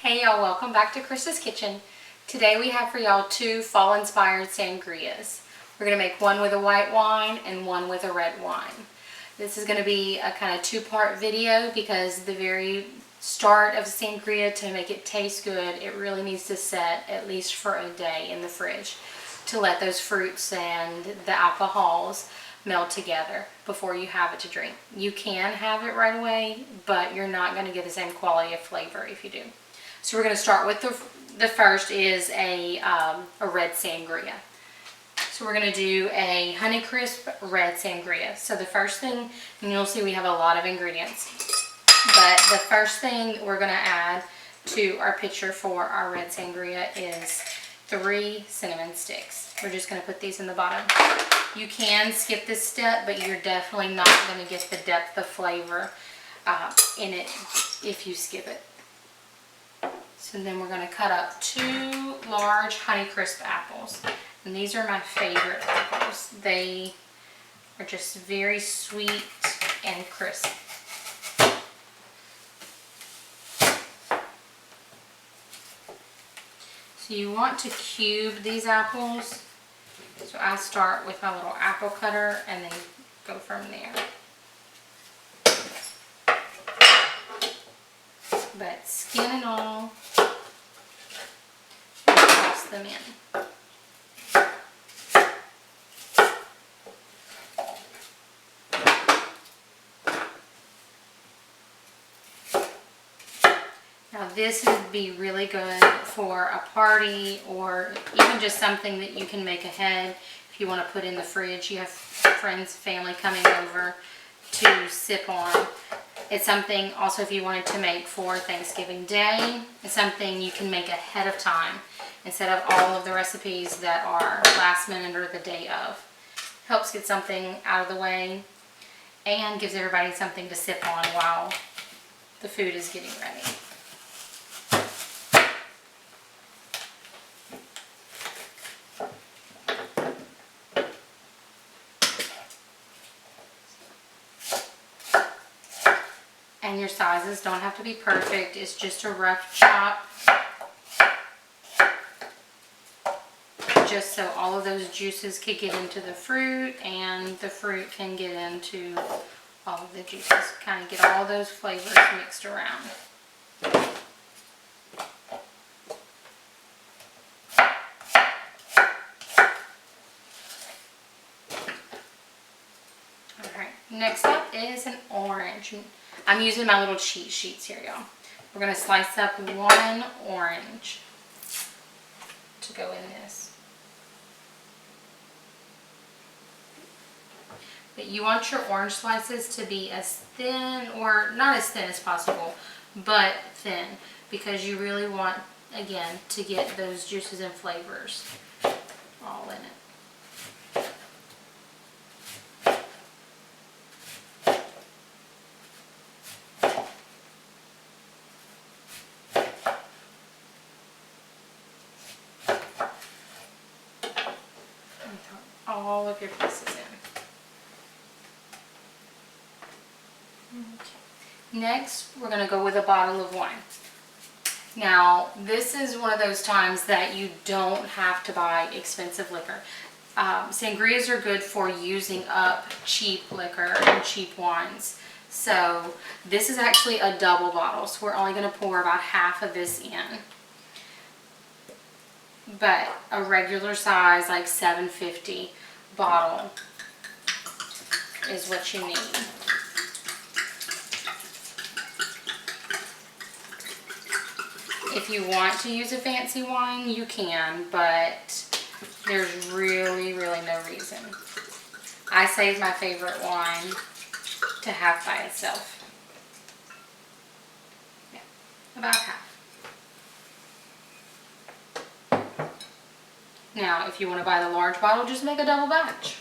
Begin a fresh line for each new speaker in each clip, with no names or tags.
Hey y'all, welcome back to Chris's Kitchen. Today we have for y'all two fall-inspired sangrias. We're going to make one with a white wine and one with a red wine. This is going to be a kind of two-part video because the very start of sangria, to make it taste good, it really needs to set at least for a day in the fridge to let those fruits and the alcohols meld together before you have it to drink. You can have it right away, but you're not going to get the same quality of flavor if you do. So we're going to start with the first is a red sangria. So we're going to do a Honeycrisp red sangria. So the first thing, and you'll see we have a lot of ingredients, but the first thing we're going to add to our pitcher for our red sangria is 3 cinnamon sticks. We're just going to put these in the bottom. You can skip this step, but you're definitely not going to get the depth of flavor in it if you skip it. So then we're going to cut up 2 large Honeycrisp apples. And these are my favorite apples. They are just very sweet and crisp. So you want to cube these apples. So I start with my little apple cutter and then go from there. But skin and all, and toss them in. Now this would be really good for a party or even just something that you can make ahead if you want to put in the fridge. You have friends, family coming over to sip on. It's something also if you wanted to make for Thanksgiving Day. It's something you can make ahead of time instead of all of the recipes that are last minute or the day of. Helps get something out of the way and gives everybody something to sip on while the food is getting ready. And your sizes don't have to be perfect. It's just a rough chop. Just so all of those juices can get into the fruit and the fruit can get into all of the juices. Kind of get all those flavors mixed around. Alright, next up is an orange. I'm using my little cheat sheets here, y'all. We're going to slice up 1 orange to go in this. But you want your orange slices to be as thin, or not as thin as possible, but thin, because you really want, again, to get those juices and flavors all in it. All of your pieces in. Okay. Next, we're going to go with a bottle of wine. Now, this is one of those times that you don't have to buy expensive liquor. Sangrias are good for using up cheap liquor and cheap wines. So, this is actually a double bottle, so we're only going to pour about half of this in. But a regular size, like 750 bottle is what you need. If you want to use a fancy wine, you can, but there's really no reason. I save my favorite wine to have by itself. Yeah, about half. Now, if you want to buy the large bottle, just make a double batch.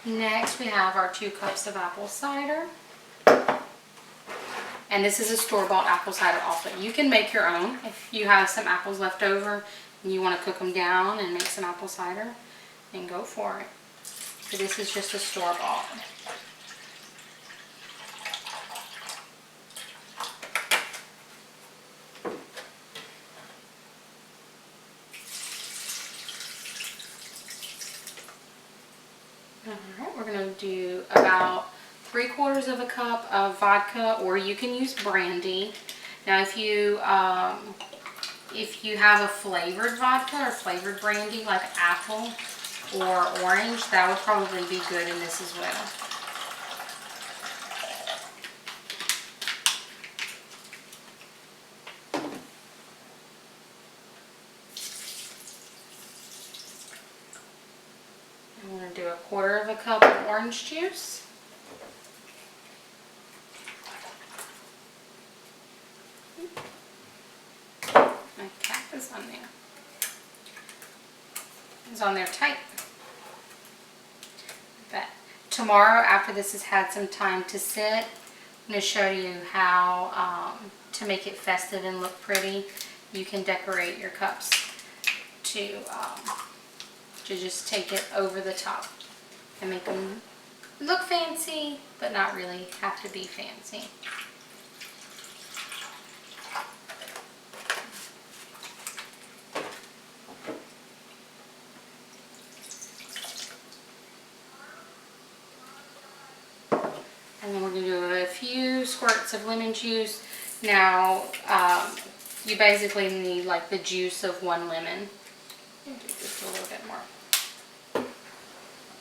Next, we have our 2 cups of apple cider. And this is a store-bought apple cider also. You can make your own if you have some apples left over and you want to cook them down and make some apple cider, then go for it. But this is just a store-bought. Alright, we're going to do about 3/4 of a cup of vodka, or you can use brandy. Now if you have a flavored vodka or flavored brandy like apple or orange, that would probably be good in this as well. I'm going to do 1/4 of a cup of orange juice. My cap is on there. It's on there tight. But tomorrow, after this has had some time to sit, I'm going to show you how to make it festive and look pretty. You can decorate your cups to just take it over the top and make them look fancy, but not really have to be fancy. And then we're going to do a few squirts of lemon juice. Now, you basically need like the juice of 1 lemon. Do just a little bit more.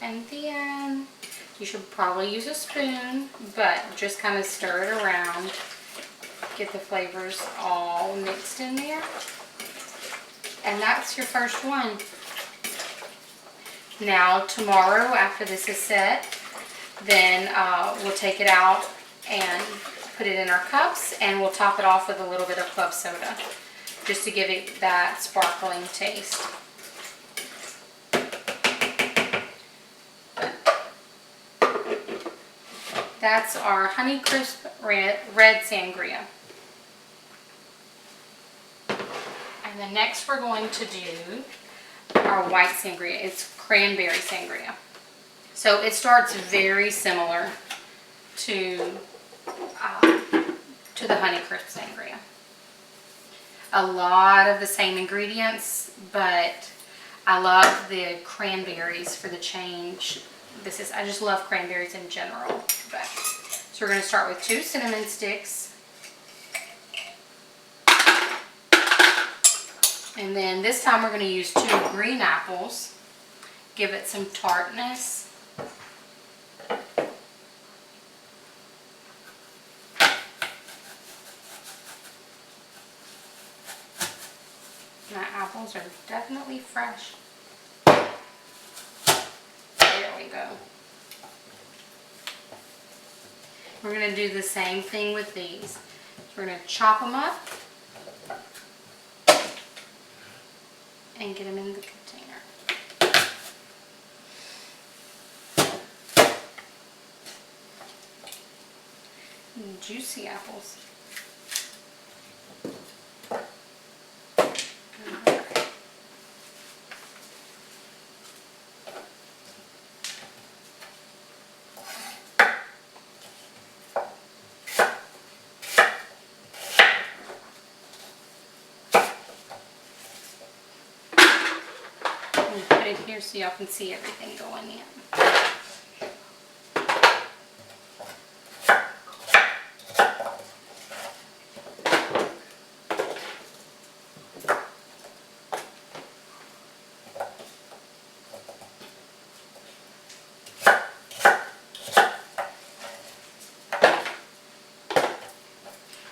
And then you should probably use a spoon, but just kind of stir it around. Get the flavors all mixed in there. And that's your first one. Now, tomorrow, after this is set, then we'll take it out and put it in our cups, and we'll top it off with a little bit of club soda just to give it that sparkling taste. That's our Honeycrisp red sangria. And then next we're going to do our white sangria. It's cranberry sangria. So it starts very similar to the Honeycrisp sangria. A lot of the same ingredients, but I love the cranberries for the change. I just love cranberries in general. So we're going to start with 2 cinnamon sticks. And then this time we're going to use 2 green apples. Give it some tartness. My apples are definitely fresh. There we go. We're going to do the same thing with these. We're going to chop them up and get them in the container. Juicy apples. Put it here so y'all can see everything going in.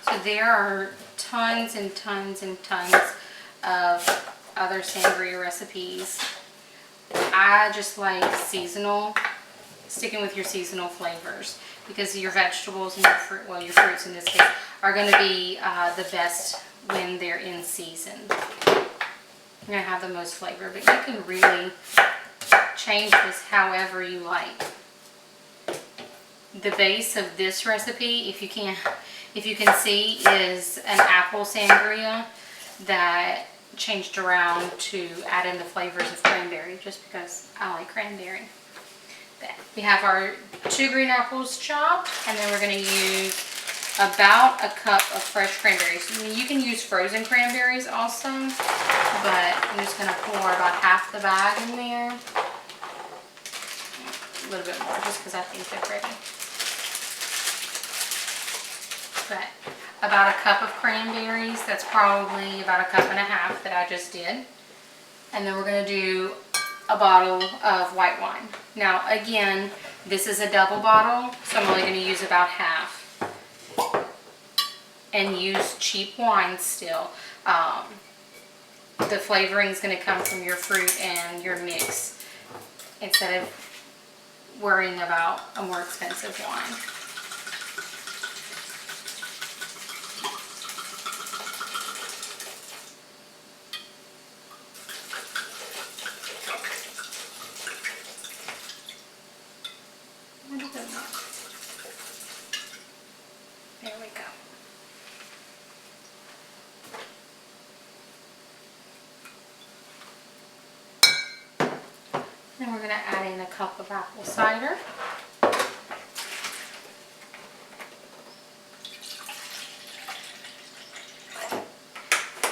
So there are tons and tons and tons of other sangria recipes. I just like seasonal, sticking with your seasonal flavors, because your vegetables and your fruit, well, your fruits in this case, are going to be the best when they're in season. You're going to have the most flavor, but you can really change this however you like. The base of this recipe, if you can see, is an apple sangria that changed around to add in the flavors of cranberry, just because I like cranberry. But we have our 2 green apples chopped, and then we're going to use about a cup of fresh cranberries. I mean, you can use frozen cranberries also, but I'm just going to pour about half the bag in there. a little bit more just because I think they're pretty. But about a cup of cranberries, that's probably about a cup and a half that I just did. And then we're going to do a bottle of white wine. Now again, this is a double bottle, so I'm only going to use about half. And use cheap wine still. The flavoring is going to come from your fruit and your mix instead of worrying about a more expensive wine. There we go. Then we're going to add in a cup of apple cider.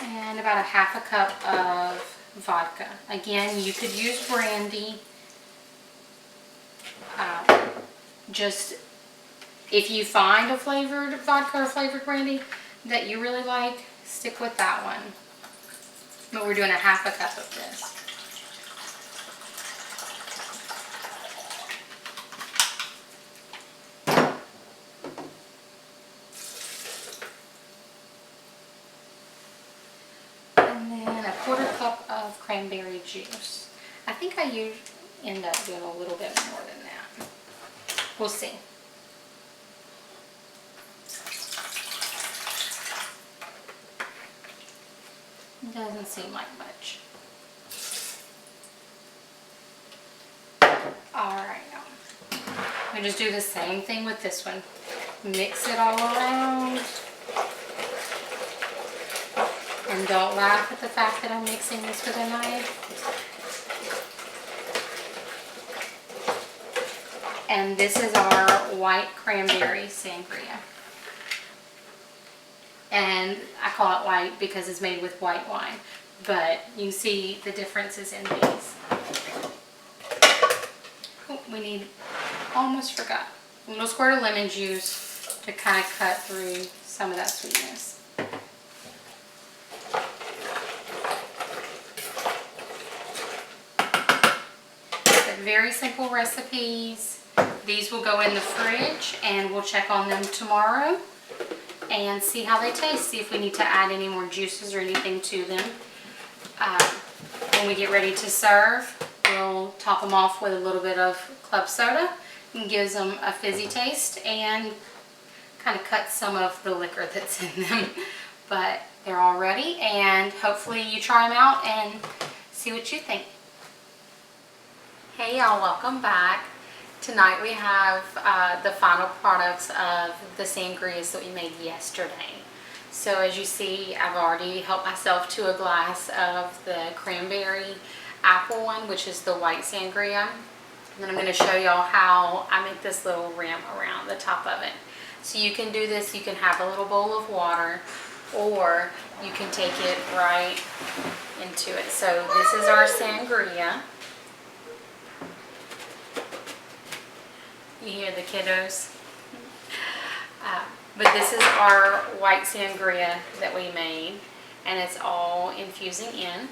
And about a half a cup of vodka. Again, you could use brandy. Just if you find a flavored vodka or flavored brandy that you really like, stick with that one. But we're doing a half a cup of this. And then a quarter cup of cranberry juice. I think I end up doing a little bit more than that. We'll see. Doesn't seem like much. Alright, we just do the same thing with this one. Mix it all around. And don't laugh at the fact that I'm mixing this with a knife. And this is our white cranberry sangria. And I call it white because it's made with white wine. But you see the differences in these. Oh, we need, almost forgot, a little squirt of lemon juice to kind of cut through some of that sweetness. But very simple recipes. These will go in the fridge and we'll check on them tomorrow and see how they taste, see if we need to add any more juices or anything to them. When we get ready to serve, we'll top them off with a little bit of club soda. It gives them a fizzy taste and kind of cuts some of the liquor that's in them. But they're all ready, and hopefully you try them out and see what you think. Hey y'all, welcome back. Tonight we have the final products of the sangrias that we made yesterday. So as you see, I've already helped myself to a glass of the cranberry apple one, which is the white sangria. And then I'm going to show y'all how I make this little rim around the top of it. So you can do this, you can have a little bowl of water, or you can take it right into it. So this is our sangria. You hear the kiddos? But this is our white sangria that we made, and it's all infusing in.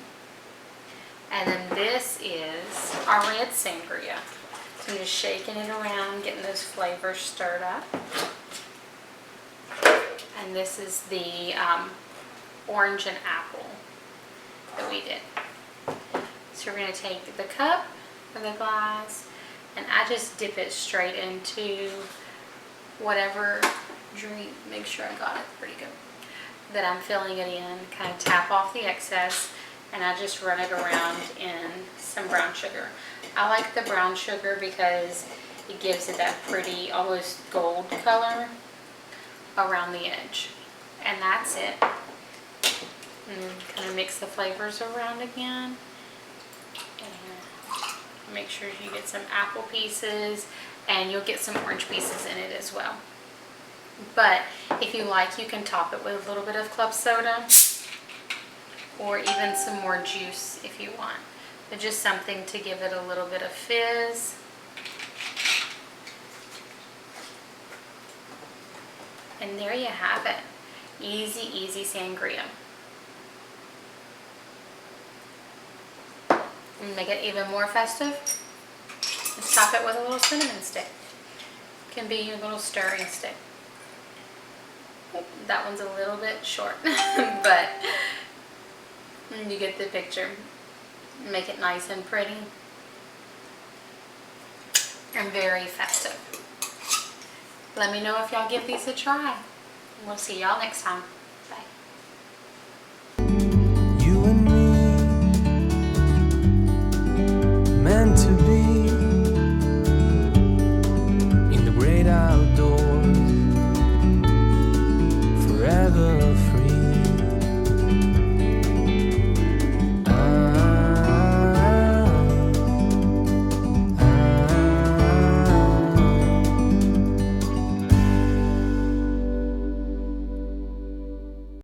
And then this is our red sangria. So I'm just shaking it around, getting those flavors stirred up. And this is the orange and apple that we did. So we're going to take the cup or the glass, and I just dip it straight into whatever drink, make sure I got it pretty good, that I'm filling it in, kind of tap off the excess, and I just run it around in some brown sugar. I like the brown sugar because it gives it that pretty, almost gold color around the edge. And that's it. And kind of mix the flavors around again. And make sure you get some apple pieces, and you'll get some orange pieces in it as well. But if you like, you can top it with a little bit of club soda or even some more juice if you want. But just something to give it a little bit of fizz. And there you have it. Easy, easy sangria. And make it even more festive, let's top it with a little cinnamon stick. Can be your little stirring stick. That one's a little bit short, but you get the picture. Make it nice and pretty and very festive. Let me know if y'all give these a try. We'll see y'all next time.